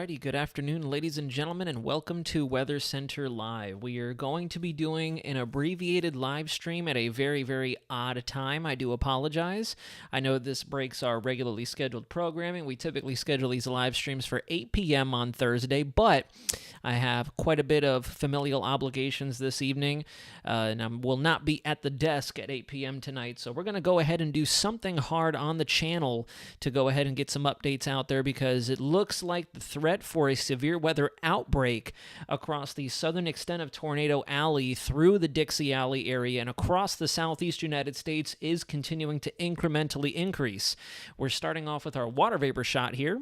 Alrighty, good afternoon, ladies and gentlemen, and welcome to Weather Center Live. We are going to be doing an abbreviated live stream at a very, very odd time. I do apologize. I know this breaks our regularly scheduled programming. We typically schedule these live streams for 8 p.m. on Thursday, but I have quite a bit of familial obligations this evening, and I will not be at the desk at 8 p.m. tonight, so we're going to go ahead and do something hard on the channel to go ahead and get some updates out there, because it looks like the threat for a severe weather outbreak across the southern extent of Tornado Alley through the Dixie Alley area and across the southeast United States is continuing to incrementally increase. We're starting off with our water vapor shot here.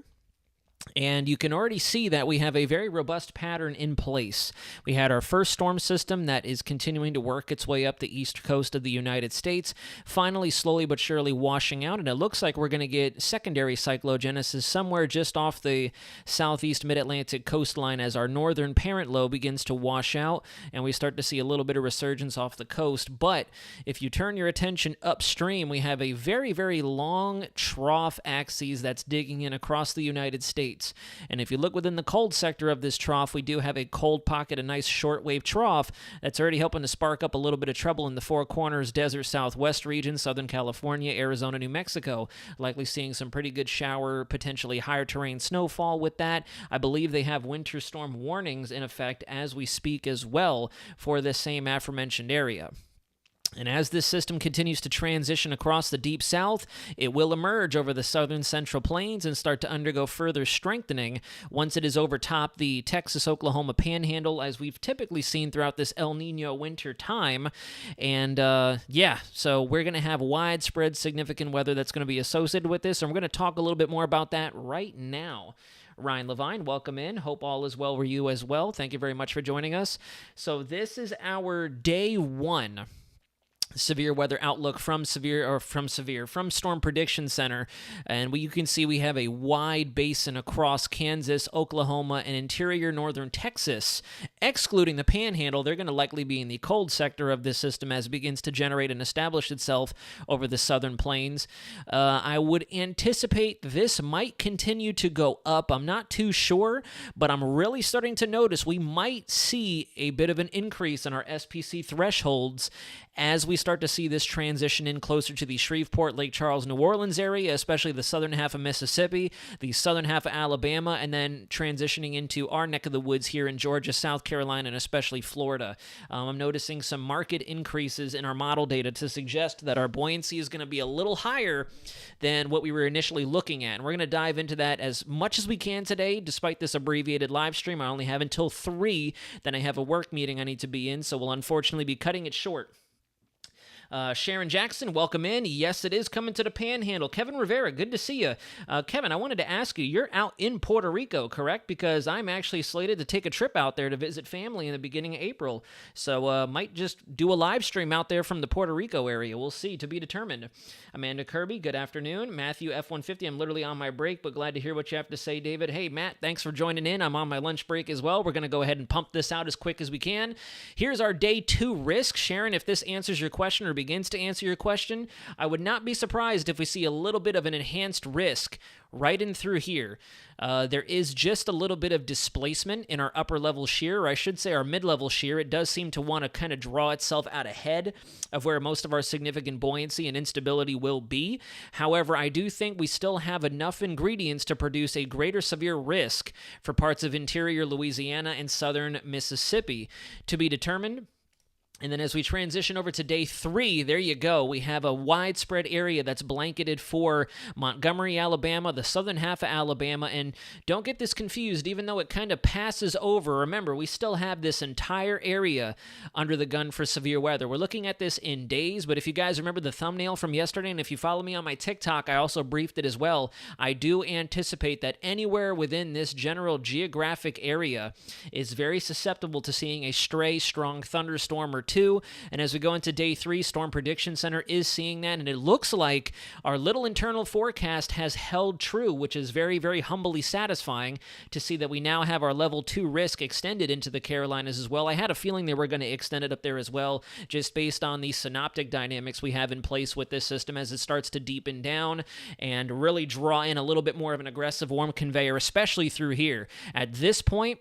And you can already see that we have a very robust pattern in place. We had our first storm system that is continuing to work its way up the east coast of the United States, finally slowly but surely washing out, and it looks like we're going to get secondary cyclogenesis somewhere just off the southeast mid-Atlantic coastline as our northern parent low begins to wash out, and we start to see a little bit of resurgence off the coast. But if you turn your attention upstream, we have a very, very long trough axis that's digging in across the United States. And if you look within the cold sector of this trough, we do have a cold pocket, a nice shortwave trough that's already helping to spark up a little bit of trouble in the Four Corners, Desert Southwest region, Southern California, Arizona, New Mexico. Likely seeing some pretty good shower, potentially higher terrain snowfall with that. I believe they have winter storm warnings in effect as we speak as well for this same aforementioned area. And as this system continues to transition across the deep south, it will emerge over the southern central plains and start to undergo further strengthening once it is overtop the Texas-Oklahoma panhandle, as we've typically seen throughout this El Nino winter time. And so we're going to have widespread significant weather that's going to be associated with this, and we're going to talk a little bit more about that right now. Ryan Levine, welcome in. Hope all is well for you as well. Thank you very much for joining us. So this is our day one severe weather outlook from Storm Prediction Center, and you can see we have a wide basin across Kansas, Oklahoma, and interior northern Texas. Excluding the panhandle, they're going to likely be in the cold sector of this system as it begins to generate and establish itself over the southern plains. I would anticipate this might continue to go up. I'm not too sure, but I'm really starting to notice we might see a bit of an increase in our SPC thresholds as we start to see this transition in closer to the Shreveport, Lake Charles, New Orleans area, especially the southern half of Mississippi, the southern half of Alabama, and then transitioning into our neck of the woods here in Georgia, South Carolina, and especially Florida. I'm noticing some market increases in our model data to suggest that our buoyancy is going to be a little higher than what we were initially looking at. And we're going to dive into that as much as we can today, despite this abbreviated live stream. I only have until 3, then I have a work meeting I need to be in, so we'll unfortunately be cutting it short. Sharon Jackson, welcome in. Yes, it is coming to the Panhandle. Kevin Rivera, good to see you. Kevin, I wanted to ask you, you're out in Puerto Rico, correct? Because I'm actually slated to take a trip out there to visit family in the beginning of April. So might just do a live stream out there from the Puerto Rico area. We'll see, to be determined. Amanda Kirby, good afternoon. Matthew F-150, I'm literally on my break, but glad to hear what you have to say, David. Hey, Matt, thanks for joining in. I'm on my lunch break as well. We're going to go ahead and pump this out as quick as we can. Here's our day 2 risk. Sharon, if this answers your question or begins to answer your question, I would not be surprised if we see a little bit of an enhanced risk right in through here. There is just a little bit of displacement in our upper level shear, or I should say our mid-level shear. It does seem to want to kind of draw itself out ahead of where most of our significant buoyancy and instability will be. However, I do think we still have enough ingredients to produce a greater severe risk for parts of interior Louisiana and southern Mississippi. To be determined. And then as we transition over to day 3, there you go. We have a widespread area that's blanketed for Montgomery, Alabama, the southern half of Alabama. And don't get this confused, even though it kind of passes over. Remember, we still have this entire area under the gun for severe weather. We're looking at this in days, but if you guys remember the thumbnail from yesterday, and if you follow me on my TikTok, I also briefed it as well. I do anticipate that anywhere within this general geographic area is very susceptible to seeing a stray strong thunderstorm or 2. And as we go into day 3, Storm Prediction Center is seeing that, and it looks like our little internal forecast has held true, which is very, very humbly satisfying to see that we now have our level 2 risk extended into the Carolinas as well. I had a feeling they were going to extend it up there as well, just based on the synoptic dynamics we have in place with this system as it starts to deepen down and really draw in a little bit more of an aggressive warm conveyor, especially through here. At this point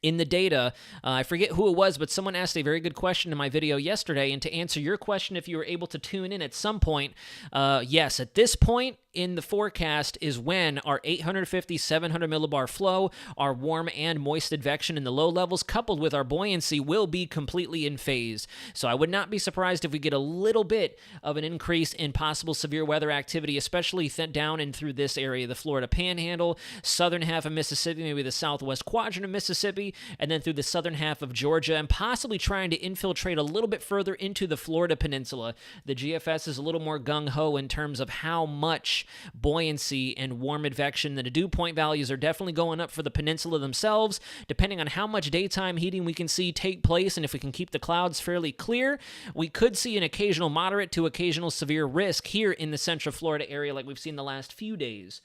in the data, I forget who it was, but someone asked a very good question in my video yesterday, and to answer your question, if you were able to tune in at some point, yes, at this point in the forecast is when our 850, 700 millibar flow, our warm and moist advection in the low levels, coupled with our buoyancy, will be completely in phase. So I would not be surprised if we get a little bit of an increase in possible severe weather activity, especially down and through this area, the Florida Panhandle, southern half of Mississippi, maybe the southwest quadrant of Mississippi, and then through the southern half of Georgia, and possibly trying to infiltrate a little bit further into the Florida Peninsula. The GFS is a little more gung-ho in terms of how much buoyancy and warm advection. The dew point values are definitely going up for the peninsula themselves, depending on how much daytime heating we can see take place, and if we can keep the clouds fairly clear, we could see an occasional moderate to occasional severe risk here in the central Florida area like we've seen the last few days.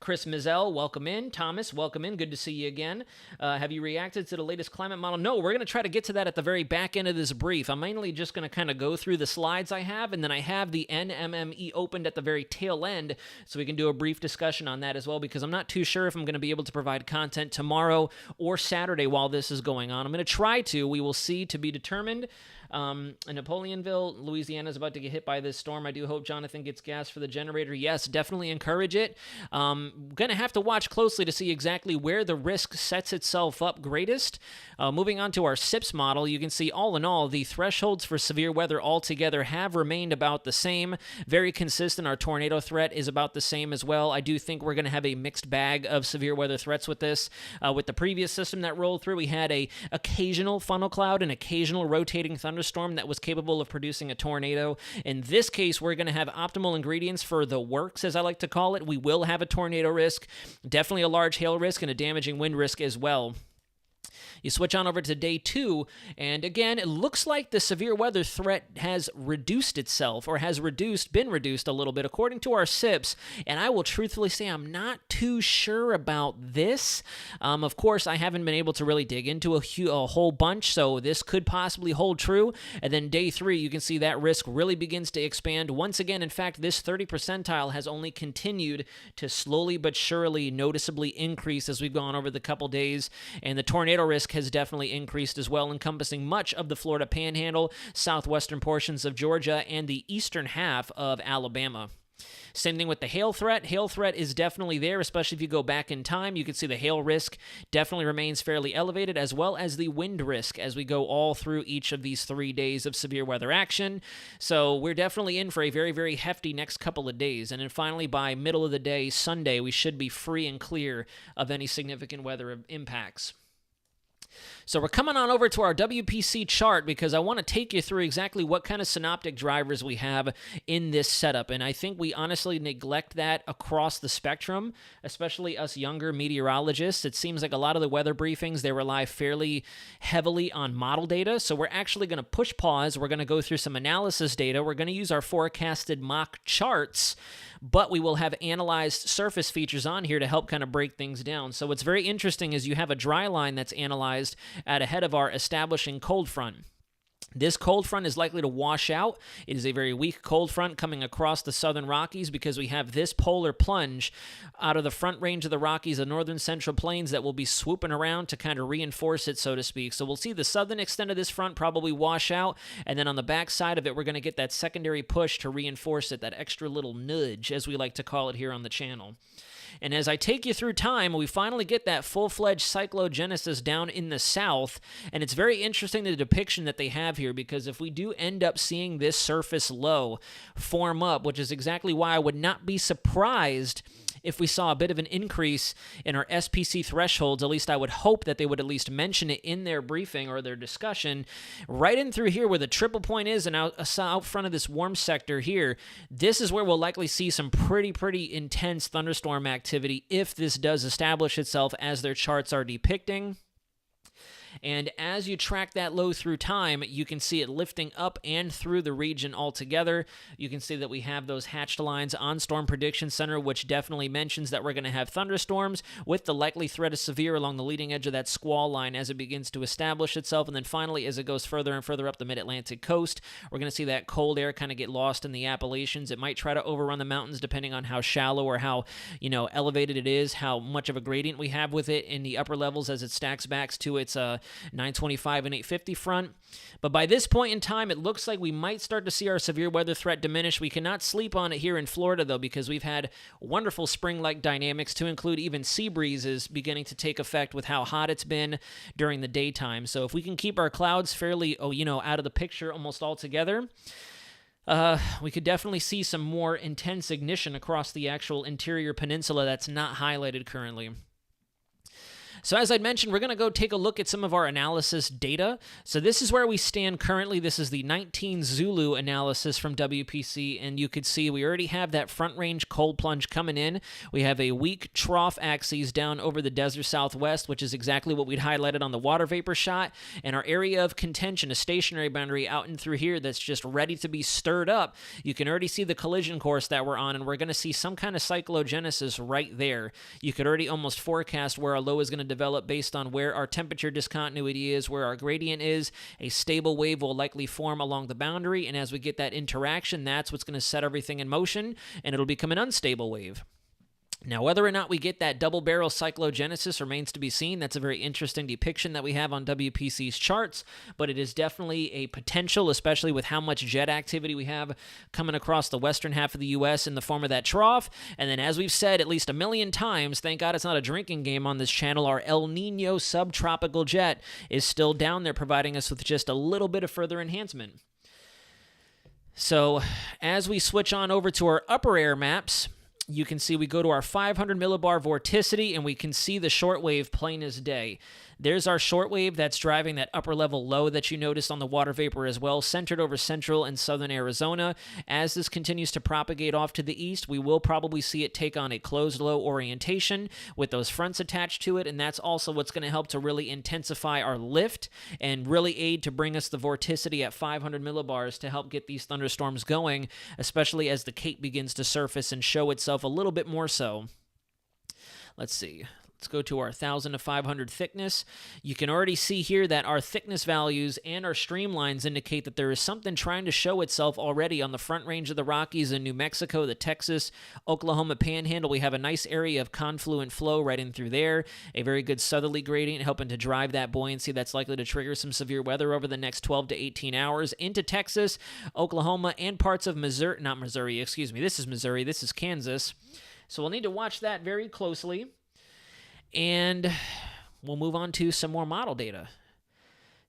Chris Mizell, welcome in. Thomas, welcome in. Good to see you again. Have you reacted to the latest climate model? No, we're going to try to get to that at the very back end of this brief. I'm mainly just going to kind of go through the slides I have, and then I have the NMME opened at the very tail end, so we can do a brief discussion on that as well, because I'm not too sure if I'm going to be able to provide content tomorrow or Saturday while this is going on. I'm going to try to. We will see, to be determined. In Napoleonville, Louisiana is about to get hit by this storm. I do hope Jonathan gets gas for the generator. Yes, definitely encourage it. Going to have to watch closely to see exactly where the risk sets itself up greatest. Moving on to our SIPS model, you can see all in all, the thresholds for severe weather altogether have remained about the same. Very consistent. Our tornado threat is about the same as well. I do think we're going to have a mixed bag of severe weather threats with this. With the previous system that rolled through, we had a occasional funnel cloud, an occasional rotating thunderstorm that was capable of producing a tornado. In this case, we're going to have optimal ingredients for the works, as I like to call it. We will have a tornado risk, definitely a large hail risk, and a damaging wind risk as well. You switch on over to day 2, and again, it looks like the severe weather threat has reduced itself, or has been reduced a little bit, according to our SIPs, and I will truthfully say I'm not too sure about this. Of course, I haven't been able to really dig into a whole bunch, so this could possibly hold true, and then day 3, you can see that risk really begins to expand. Once again, in fact, this 30 percentile has only continued to slowly but surely noticeably increase as we've gone over the couple days, and the tornado risk has definitely increased as well, encompassing much of the Florida Panhandle, southwestern portions of Georgia, and the eastern half of Alabama. Same thing with the hail threat. Hail threat is definitely there, especially if you go back in time. You can see the hail risk definitely remains fairly elevated, as well as the wind risk as we go all through each of these 3 days of severe weather action. So we're definitely in for a very, very hefty next couple of days. And then finally, by middle of the day, Sunday, we should be free and clear of any significant weather impacts. So we're coming on over to our WPC chart because I want to take you through exactly what kind of synoptic drivers we have in this setup. And I think we honestly neglect that across the spectrum, especially us younger meteorologists. It seems like a lot of the weather briefings, they rely fairly heavily on model data. So we're actually going to push pause. We're going to go through some analysis data. We're going to use our forecasted mock charts, but we will have analyzed surface features on here to help kind of break things down. So what's very interesting is you have a dry line that's analyzed at ahead of our establishing cold front. This cold front is likely to wash out. It is a very weak cold front coming across the southern Rockies because we have this polar plunge out of the front range of the Rockies, the northern central plains, that will be swooping around to kind of reinforce it, so to speak. So we'll see the southern extent of this front probably wash out, and then on the back side of it, we're going to get that secondary push to reinforce it, that extra little nudge, as we like to call it here on the channel. And as I take you through time, we finally get that full-fledged cyclogenesis down in the south, and it's very interesting the depiction that they have here, because if we do end up seeing this surface low form up, which is exactly why I would not be surprised if we saw a bit of an increase in our SPC thresholds. At least I would hope that they would at least mention it in their briefing or their discussion. Right in through here where the triple point is and out front of this warm sector here, this is where we'll likely see some pretty intense thunderstorm activity if this does establish itself as their charts are depicting. And as you track that low through time, you can see it lifting up and through the region altogether. You can see that we have those hatched lines on Storm Prediction Center, which definitely mentions that we're going to have thunderstorms with the likely threat of severe along the leading edge of that squall line as it begins to establish itself. And then finally, as it goes further and further up the mid-Atlantic coast, we're going to see that cold air kind of get lost in the Appalachians. It might try to overrun the mountains depending on how shallow or how, elevated it is, how much of a gradient we have with it in the upper levels as it stacks back to its 925 and 850 front. But by this point in time, it looks like we might start to see our severe weather threat diminish. We cannot sleep on it here in Florida, though, because we've had wonderful spring-like dynamics, to include even sea breezes beginning to take effect with how hot it's been during the daytime. So if we can keep our clouds fairly, out of the picture almost altogether, we could definitely see some more intense ignition across the actual interior peninsula that's not highlighted currently. So as I mentioned, we're going to go take a look at some of our analysis data. So this is where we stand currently. This is the 19 Zulu analysis from WPC, and you could see we already have that front range cold plunge coming in. We have a weak trough axis down over the desert southwest, which is exactly what we'd highlighted on the water vapor shot, and our area of contention, a stationary boundary out and through here that's just ready to be stirred up. You can already see the collision course that we're on, and we're going to see some kind of cyclogenesis right there. You could already almost forecast where our low is going to develop based on where our temperature discontinuity is, where our gradient is. A stable wave will likely form along the boundary, and as we get that interaction, that's what's going to set everything in motion, and it'll become an unstable wave. Now, whether or not we get that double barrel cyclogenesis remains to be seen. That's a very interesting depiction that we have on WPC's charts, but it is definitely a potential, especially with how much jet activity we have coming across the western half of the U.S. in the form of that trough. And then, as we've said at least a million times, thank God it's not a drinking game on this channel, our El Nino subtropical jet is still down there, providing us with just a little bit of further enhancement. So, as we switch on over to our upper air maps, you can see we go to our 500 millibar vorticity, and we can see the shortwave plain as day. There's our shortwave that's driving that upper level low that you noticed on the water vapor as well, centered over central and southern Arizona. As this continues to propagate off to the east, we will probably see it take on a closed low orientation with those fronts attached to it, and that's also what's going to help to really intensify our lift and really aid to bring us the vorticity at 500 millibars to help get these thunderstorms going, especially as the Cape begins to surface and show itself a little bit more so. Let's see. Let's go to our 1,000 to 500 thickness. You can already see here that our thickness values and our streamlines indicate that there is something trying to show itself already on the front range of the Rockies in New Mexico, the Texas, Oklahoma Panhandle. We have a nice area of confluent flow right in through there. A very good southerly gradient helping to drive that buoyancy that's likely to trigger some severe weather over the next 12 to 18 hours into Texas, Oklahoma, and parts of Missouri. Not Missouri, excuse me. This is Missouri. This is Kansas. So we'll need to watch that very closely. And we'll move on to some more model data.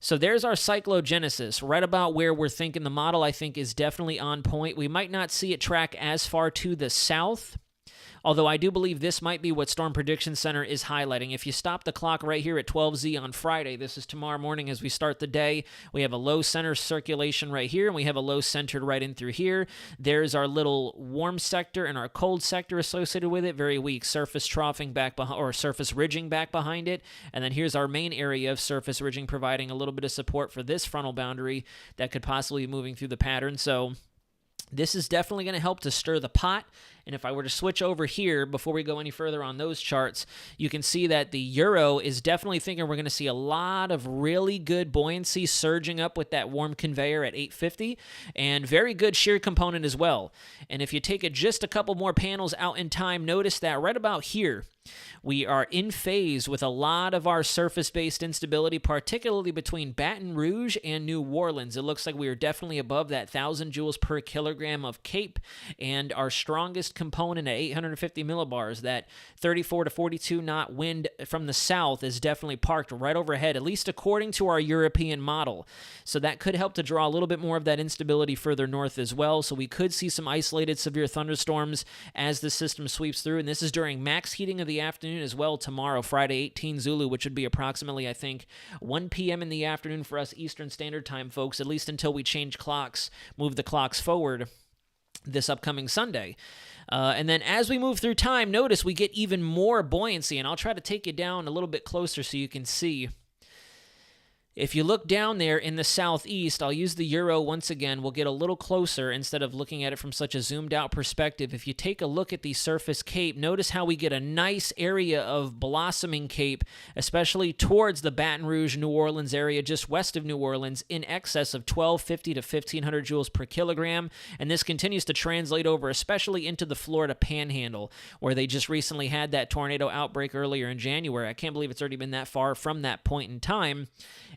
So there's our cyclogenesis, right about where we're thinking the model, I think, is definitely on point. We might not see it track as far to the south, although I do believe this might be what Storm Prediction Center is highlighting. If you stop the clock right here at 12Z on Friday, this is tomorrow morning as we start the day, we have a low center circulation right here, and we have a low centered right in through here. There's our little warm sector and our cold sector associated with it, very weak surface troughing back behind, or surface ridging back behind it. And then here's our main area of surface ridging, providing a little bit of support for this frontal boundary that could possibly be moving through the pattern. So this is definitely going to help to stir the pot. And if I were to switch over here before we go any further on those charts, you can see that the Euro is definitely thinking we're going to see a lot of really good buoyancy surging up with that warm conveyor at 850, and very good shear component as well. And if you take it just a couple more panels out in time, notice that right about here, we are in phase with a lot of our surface-based instability, particularly between Baton Rouge and New Orleans. It looks like we are definitely above that 1,000 joules per kilogram of Cape, and our strongest component at 850 millibars, that 34 to 42 knot wind from the south, is definitely parked right overhead, at least according to our European model. So that could help to draw a little bit more of that instability further north as well. So we could see some isolated severe thunderstorms as the system sweeps through, and this is during max heating of the afternoon as well tomorrow, Friday 18 Zulu, which would be approximately, I think, 1 p.m. in the afternoon for us Eastern Standard Time folks, at least until we change clocks, move the clocks forward this upcoming Sunday. And then as we move through time, notice we get even more buoyancy, and I'll try to take you down a little bit closer so you can see. If you look down there in the southeast, I'll use the Euro once again. We'll get a little closer instead of looking at it from such a zoomed out perspective. If you take a look at the surface cape, notice how we get a nice area of blossoming cape, especially towards the Baton Rouge, New Orleans area, just west of New Orleans, in excess of 1250 to 1500 joules per kilogram. And this continues to translate over, especially into the Florida Panhandle, where they just recently had that tornado outbreak earlier in January. I can't believe it's already been that far from that point in time.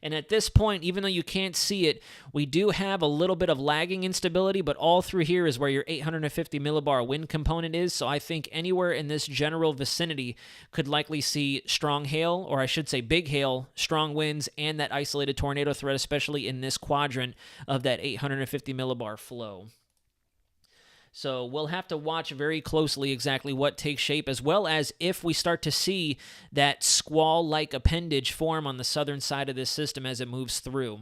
And at this point, even though you can't see it, we do have a little bit of lagging instability, but all through here is where your 850 millibar wind component is. So I think anywhere in this general vicinity could likely see strong hail, or I should say big hail, strong winds, and that isolated tornado threat, especially in this quadrant of that 850 millibar flow. So we'll have to watch very closely exactly what takes shape, as well as if we start to see that squall-like appendage form on the southern side of this system as it moves through.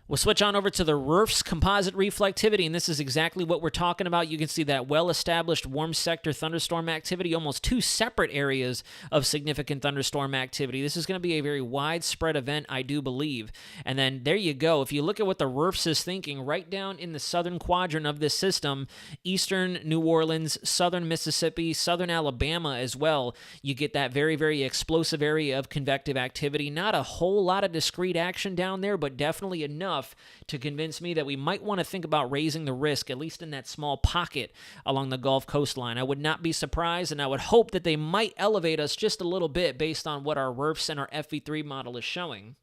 We'll switch on over to the RRF's composite reflectivity, and this is exactly what we're talking about. You can see that well-established warm sector thunderstorm activity, almost two separate areas of significant thunderstorm activity. This is going to be a very widespread event, I do believe. And then there you go. If you look at what the RRF's is thinking, right down in the southern quadrant of this system, eastern New Orleans, southern Mississippi, southern Alabama as well, you get that very, very explosive area of convective activity. Not a whole lot of discrete action down there, but definitely enough to convince me that we might want to think about raising the risk, at least in that small pocket along the Gulf coastline. I would not be surprised, and I would hope that they might elevate us just a little bit based on what our RRFs and our FV3 model is showing.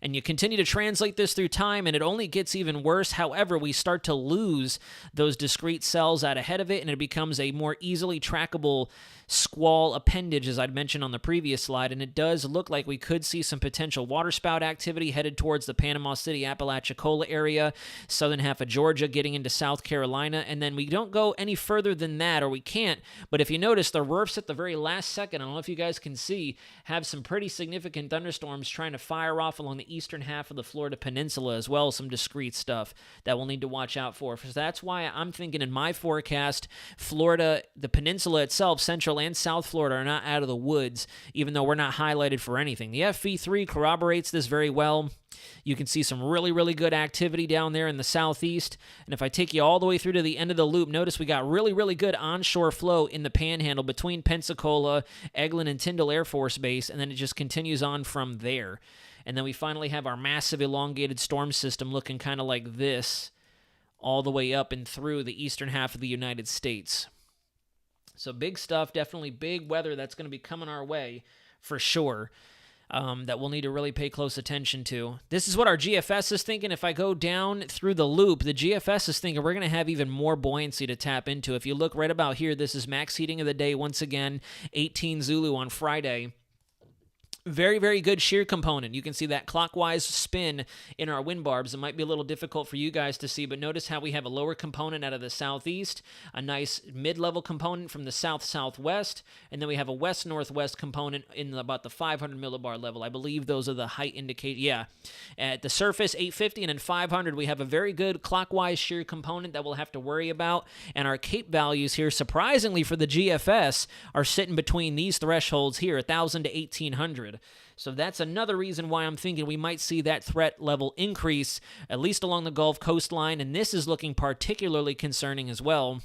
And you continue to translate this through time, and it only gets even worse. However, we start to lose those discrete cells out ahead of it, and it becomes a more easily trackable squall appendage, as I'd mentioned on the previous slide, and it does look like we could see some potential waterspout activity headed towards the Panama City, Apalachicola area, southern half of Georgia, getting into South Carolina, and then we don't go any further than that, or we can't, but if you notice, the RRFs at the very last second, I don't know if you guys can see, have some pretty significant thunderstorms trying to fire off along the eastern half of the Florida Peninsula, as well as some discrete stuff that we'll need to watch out for. So that's why I'm thinking in my forecast, Florida, the peninsula itself, Central and South Florida, are not out of the woods, even though we're not highlighted for anything. The FV3 corroborates this very well. You can see some really, really good activity down there in the southeast. And if I take you all the way through to the end of the loop, notice we got really, really good onshore flow in the Panhandle between Pensacola, Eglin, and Tyndall Air Force Base, and then it just continues on from there. And then we finally have our massive elongated storm system looking kind of like this all the way up and through the eastern half of the United States. So big stuff, definitely big weather that's going to be coming our way for sure, that we'll need to really pay close attention to. This is what our GFS is thinking. If I go down through the loop, the GFS is thinking we're going to have even more buoyancy to tap into. If you look right about here, this is max heating of the day once again, 18 Zulu on Friday. Very, very good shear component. You can see that clockwise spin in our wind barbs. It might be a little difficult for you guys to see, but notice how we have a lower component out of the southeast, a nice mid-level component from the south-southwest, and then we have a west-northwest component in about the 500 millibar level. I believe those are the height indicate. Yeah. At the surface, 850, and then 500, we have a very good clockwise shear component that we'll have to worry about, and our cape values here, surprisingly for the GFS, are sitting between these thresholds here, 1,000 to 1,800. So that's another reason why I'm thinking we might see that threat level increase, at least along the Gulf coastline, and this is looking particularly concerning as well.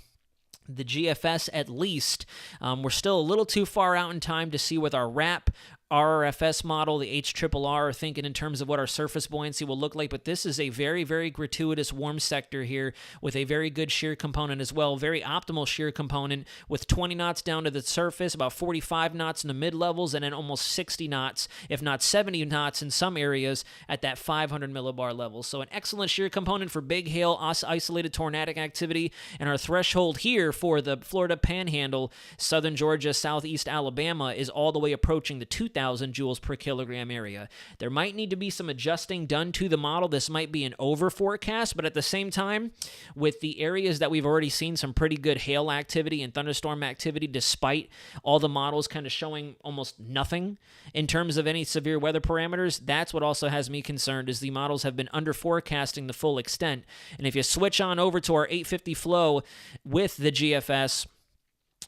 The GFS at least. We're still a little too far out in time to see with our RAP, RRFS model, the HRRR, are thinking in terms of what our surface buoyancy will look like, but this is a very, very gratuitous warm sector here with a very good shear component as well, very optimal shear component with 20 knots down to the surface, about 45 knots in the mid-levels, and then almost 60 knots, if not 70 knots in some areas at that 500 millibar level. So an excellent shear component for big hail, isolated tornadic activity, and our threshold here for the Florida Panhandle, southern Georgia, southeast Alabama, is all the way approaching the 2,000 joules per kilogram area. There might need to be some adjusting done to the model. This might be an over forecast, but at the same time, with the areas that we've already seen some pretty good hail activity and thunderstorm activity, despite all the models kind of showing almost nothing in terms of any severe weather parameters, that's what also has me concerned, is the models have been under forecasting the full extent. And if you switch on over to our 850 flow with the GFS,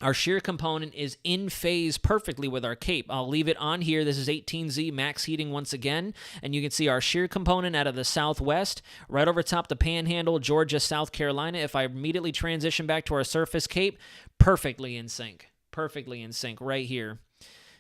Our shear component is in phase perfectly with our cape. I'll leave it on here. This is 18Z max heating once again, and you can see our shear component out of the southwest, right over top the Panhandle, Georgia, South Carolina. If I immediately transition back to our surface cape, perfectly in sync right here.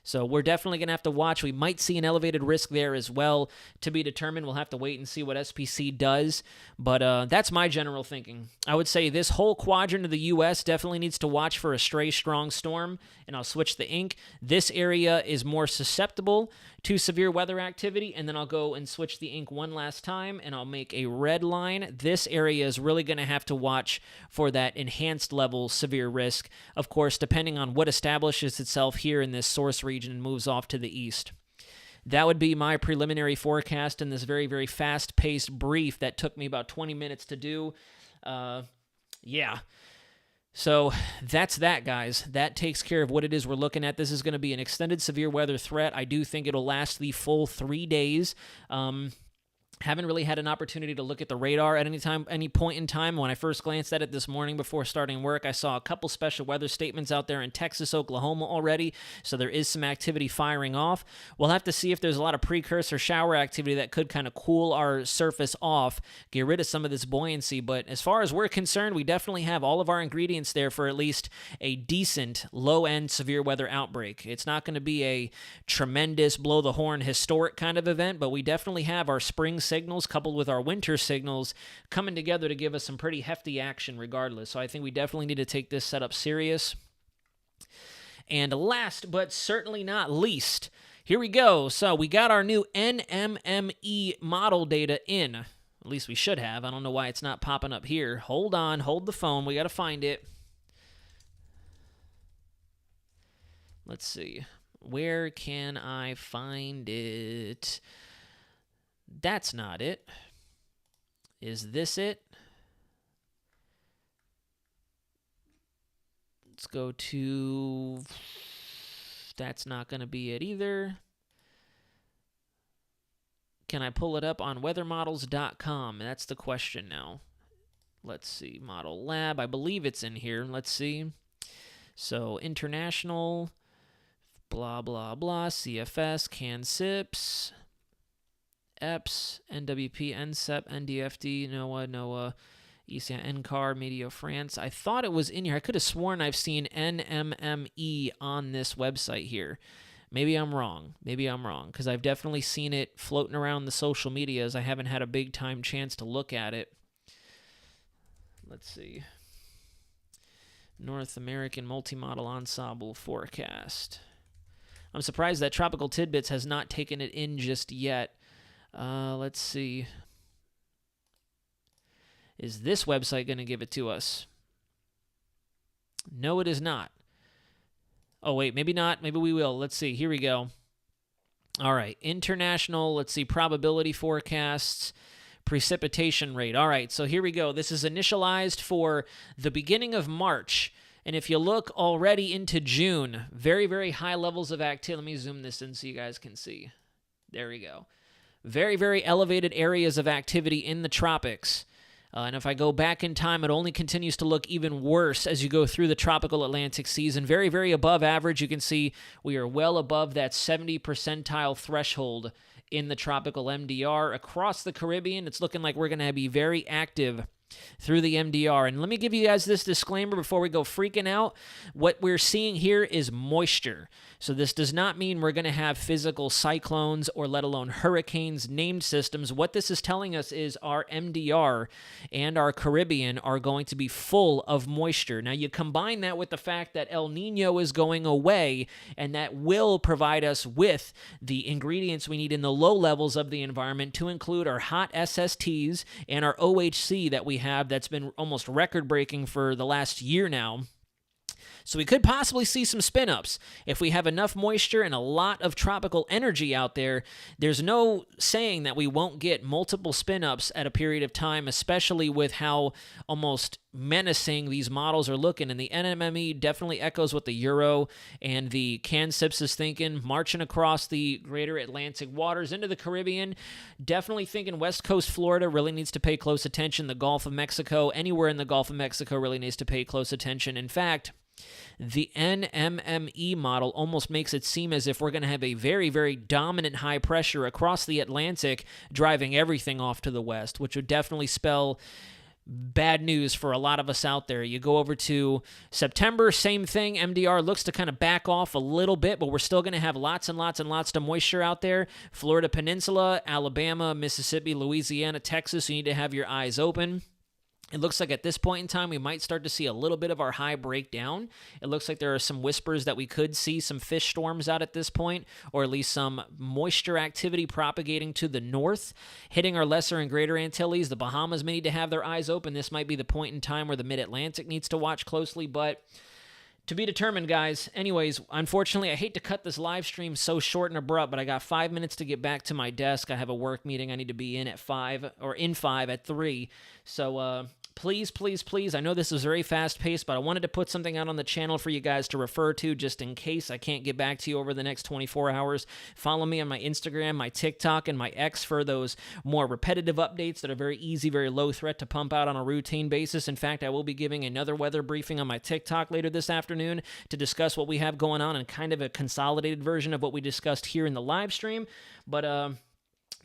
So we're definitely going to have to watch. We might see an elevated risk there as well. To be determined. We'll have to wait and see what SPC does. But that's my general thinking. I would say this whole quadrant of the U.S. definitely needs to watch for a stray strong storm, and I'll switch the ink. This area is more susceptible to severe weather activity, and then I'll go and switch the ink one last time, and I'll make a red line. This area is really going to have to watch for that enhanced level severe risk, of course, depending on what establishes itself here in this source region and moves off to the east. That would be my preliminary forecast in this very, very fast-paced brief that took me about 20 minutes to do. Yeah. So that's that, guys. That takes care of what it is we're looking at. This is going to be an extended severe weather threat. I do think it'll last the full 3 days. Haven't really had an opportunity to look at the radar at any point in time. When I first glanced at it this morning before starting work, I saw a couple special weather statements out there in Texas, Oklahoma already, so there is some activity firing off. We'll have to see if there's a lot of precursor shower activity that could kind of cool our surface off, get rid of some of this buoyancy, but as far as we're concerned, we definitely have all of our ingredients there for at least a decent low-end severe weather outbreak. It's not going to be a tremendous blow-the-horn historic kind of event, but we definitely have our spring signals coupled with our winter signals coming together to give us some pretty hefty action regardless. So I think we definitely need to take this setup serious. And last but certainly not least, here we go. So we got our new NMME model data in. At least we should have. I don't know why it's not popping up here. Hold on. Hold the phone. We got to find it. Let's see. Where can I find it? That's not it. Is this it? Let's go to... That's not going to be it either. Can I pull it up on weathermodels.com? That's the question now. Let's see. Model Lab. I believe it's in here. Let's see. So, international, blah, blah, blah, CFS, CANSIPS, EPS, NWP, NCEP, NDFD, NOAA, ECN, NCAR, Medio France. I thought it was in here. I could have sworn I've seen NMME on this website here. Maybe I'm wrong, because I've definitely seen it floating around the social medias. I haven't had a big-time chance to look at it. Let's see. North American Multi-Model Ensemble Forecast. I'm surprised that Tropical Tidbits has not taken it in just yet. Let's see. Is this website going to give it to us? No, it is not. Oh, wait, maybe not. Maybe we will. Let's see. Here we go. All right. International, let's see, probability forecasts, precipitation rate. All right, so here we go. This is initialized for the beginning of March. And if you look already into June, very, very high levels of activity. Let me zoom this in so you guys can see. There we go. Very, very elevated areas of activity in the tropics. And if I go back in time, it only continues to look even worse as you go through the tropical Atlantic season. Very, very above average. You can see we are well above that 70 percentile threshold in the tropical MDR. Across the Caribbean, it's looking like we're going to be very active through the MDR. And let me give you guys this disclaimer before we go freaking out. What we're seeing here is moisture. So this does not mean we're going to have physical cyclones or let alone hurricanes named systems. What this is telling us is our MDR and our Caribbean are going to be full of moisture. Now you combine that with the fact that El Nino is going away, and that will provide us with the ingredients we need in the low levels of the environment to include our hot SSTs and our OHC that we have that's been almost record-breaking for the last year now. So we could possibly see some spin-ups. If we have enough moisture and a lot of tropical energy out there, there's no saying that we won't get multiple spin-ups at a period of time, especially with how almost menacing these models are looking. And the NMME definitely echoes what the Euro and the CANSIPS is thinking, marching across the greater Atlantic waters into the Caribbean. Definitely thinking West Coast Florida really needs to pay close attention. The Gulf of Mexico, anywhere in the Gulf of Mexico really needs to pay close attention. In fact, The NMME model almost makes it seem as if we're going to have a very, very dominant high pressure across the Atlantic, driving everything off to the west, which would definitely spell bad news for a lot of us out there. You go over to September, same thing. MDR looks to kind of back off a little bit, but we're still going to have lots and lots and lots of moisture out there. Florida Peninsula, Alabama, Mississippi, Louisiana, Texas, you need to have your eyes open. It looks like at this point in time, we might start to see a little bit of our high breakdown. It looks like there are some whispers that we could see some fish storms out at this point, or at least some moisture activity propagating to the north, hitting our lesser and greater Antilles. The Bahamas may need to have their eyes open. This might be the point in time where the mid-Atlantic needs to watch closely, but to be determined, guys. Anyways, unfortunately, I hate to cut this live stream so short and abrupt, but I got 5 minutes to get back to my desk. I have a work meeting I need to be in at 5, or in 5 at 3. So, please, please, please, I know this is very fast-paced, but I wanted to put something out on the channel for you guys to refer to just in case I can't get back to you over the next 24 hours. Follow me on my Instagram, my TikTok, and my X for those more repetitive updates that are very easy, very low threat to pump out on a routine basis. In fact, I will be giving another weather briefing on my TikTok later this afternoon to discuss what we have going on and kind of a consolidated version of what we discussed here in the live stream. But,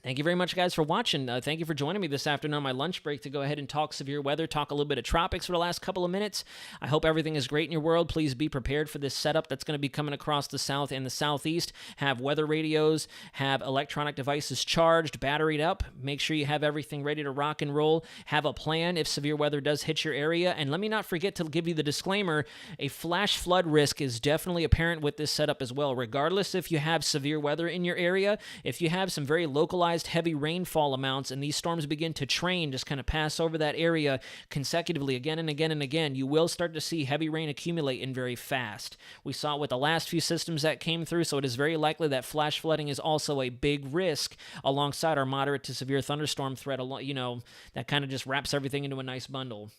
thank you very much, guys, for watching. Thank you for joining me this afternoon on my lunch break to go ahead and talk severe weather, talk a little bit of tropics for the last couple of minutes. I hope everything is great in your world. Please be prepared for this setup that's going to be coming across the south and the southeast. Have weather radios, have electronic devices charged, batteried up. Make sure you have everything ready to rock and roll. Have a plan if severe weather does hit your area. And let me not forget to give you the disclaimer, a flash flood risk is definitely apparent with this setup as well. Regardless if you have severe weather in your area, if you have some very localized heavy rainfall amounts and these storms begin to train, just kind of pass over that area consecutively again and again and again, you will start to see heavy rain accumulate in very fast. We saw it with the last few systems that came through, so it is very likely that flash flooding is also a big risk alongside our moderate to severe thunderstorm threat, that kind of just wraps everything into a nice bundle.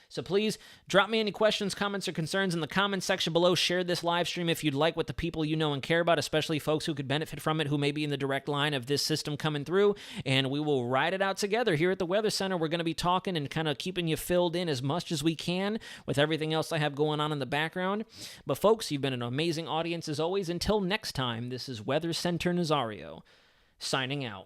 So please drop me any questions, comments, or concerns in the comments section below. Share this live stream if you'd like with the people you know and care about, especially folks who could benefit from it, who may be in the direct line of this system coming through. And we will ride it out together here at the Weather Center. We're going to be talking and kind of keeping you filled in as much as we can with everything else I have going on in the background. But folks, you've been an amazing audience as always. Until next time, this is Weather Center Nazario, signing out.